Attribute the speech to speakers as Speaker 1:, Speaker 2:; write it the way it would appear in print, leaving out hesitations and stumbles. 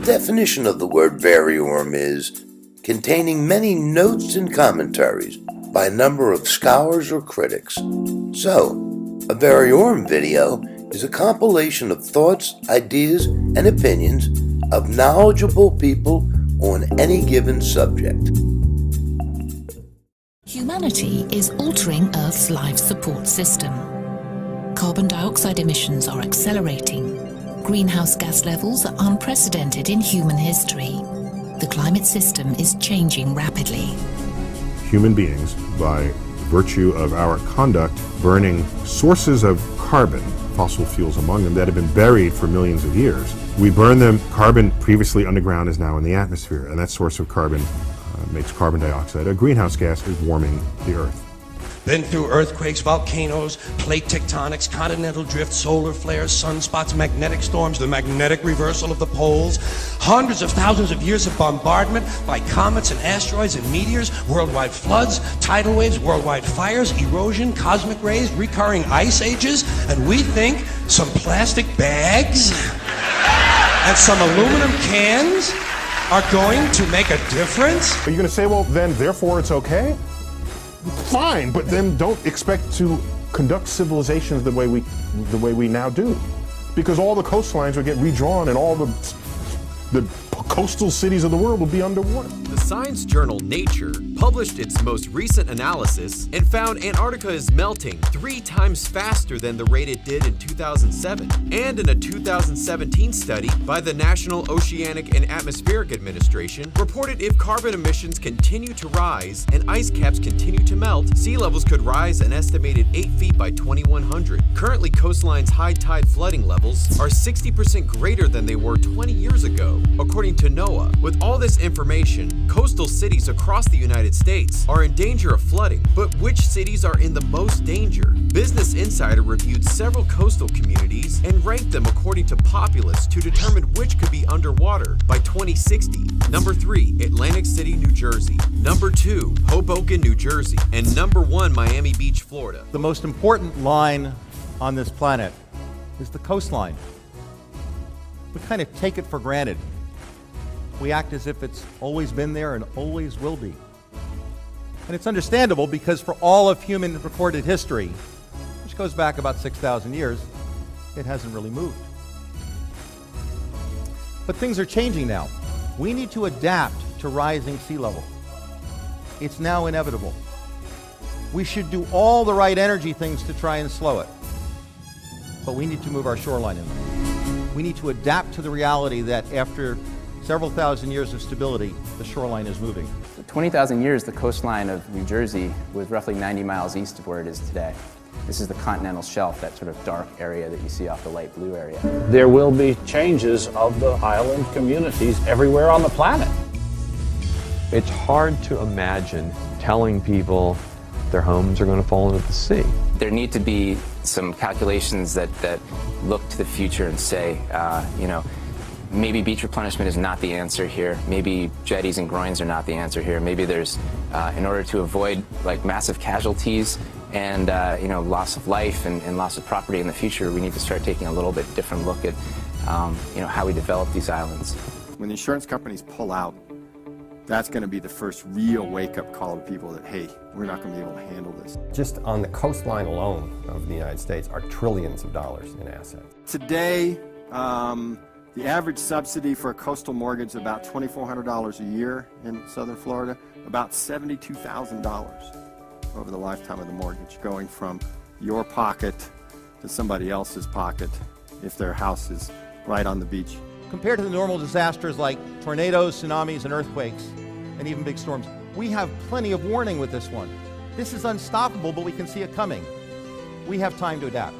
Speaker 1: definition of the word variorm is containing many notes and commentaries by a number of scholars or critics. So, a variorm video is a compilation of thoughts, ideas, and opinions of knowledgeable people on any given subject.
Speaker 2: Humanity is altering Earth's life support system. Carbon dioxide emissions are accelerating. Greenhouse gas levels are unprecedented in human history. The climate system is changing rapidly.
Speaker 3: Human beings, by virtue of our conduct, burning sources of carbon, fossil fuels among them, that have been buried for millions of years. We burn them. Carbon previously underground is now in the atmosphere, and that source of carbon makes carbon dioxide. A greenhouse gas is warming the Earth.
Speaker 4: Been through earthquakes, volcanoes, plate tectonics, continental drift, solar flares, sunspots, magnetic storms, the magnetic reversal of the poles, hundreds of thousands of years of bombardment by comets and asteroids and meteors, worldwide floods, tidal waves, worldwide fires, erosion, cosmic rays, recurring ice ages, and we think some plastic bags and some aluminum cans are going to make a difference?
Speaker 3: Are you going to say, well, then, therefore, it's okay? Fine, but then don't expect to conduct civilizations the way we now do, because all the coastlines would get redrawn and all the coastal cities of the world will be underwater.
Speaker 5: The science journal Nature published its most recent analysis and found Antarctica is melting 3 times faster than the rate it did in 2007. And in a 2017 study by the National Oceanic and Atmospheric Administration, reported if carbon emissions continue to rise and ice caps continue to melt, sea levels could rise an estimated 8 feet by 2100. Currently, coastlines' high tide flooding levels are 60% greater than they were 20 years ago, according to NOAA. With all this information, coastal cities across the United States are in danger of flooding. But which cities are in the most danger? Business Insider reviewed several coastal communities and ranked them according to populace to determine which could be underwater by 2060. Number 3, Atlantic City, New Jersey. Number 2, Hoboken, New Jersey. And number 1, Miami Beach, Florida.
Speaker 6: The most important line on this planet is the coastline. We kind of take it for granted. We act as if it's always been there and always will be. And it's understandable because for all of human recorded history, which goes back about 6,000 years, it hasn't really moved. But things are changing now. We need to adapt to rising sea level. It's now inevitable. We should do all the right energy things to try and slow it. But we need to move our shoreline in. We need to adapt to the reality that after several thousand years of stability, the shoreline is moving.
Speaker 7: For 20,000 years, the coastline of New Jersey was roughly 90 miles east of where it is today. This is the continental shelf, that sort of dark area that you see off the light blue area.
Speaker 8: There will be changes of the island communities everywhere on the planet.
Speaker 9: It's hard to imagine telling people their homes are going to fall into the sea.
Speaker 7: There need to be some calculations that look to the future and say, maybe beach replenishment is not the answer here. Maybe jetties and groins are not the answer here. Maybe there's, in order to avoid massive casualties and loss of life and loss of property in the future, we need to start taking a little bit different look at how we develop these islands.
Speaker 10: When the insurance companies pull out, that's going to be the first real wake-up call to people that, hey, we're not going to be able to handle this.
Speaker 11: Just on the coastline alone of the United States are trillions of dollars in assets.
Speaker 10: Today, the average subsidy for a coastal mortgage is about $2,400 a year in southern Florida, about $72,000 over the lifetime of the mortgage, going from your pocket to somebody else's pocket if their house is right on the beach.
Speaker 6: Compared to the normal disasters like tornadoes, tsunamis, and earthquakes, and even big storms, we have plenty of warning with this one. This is unstoppable, but we can see it coming. We have time to adapt.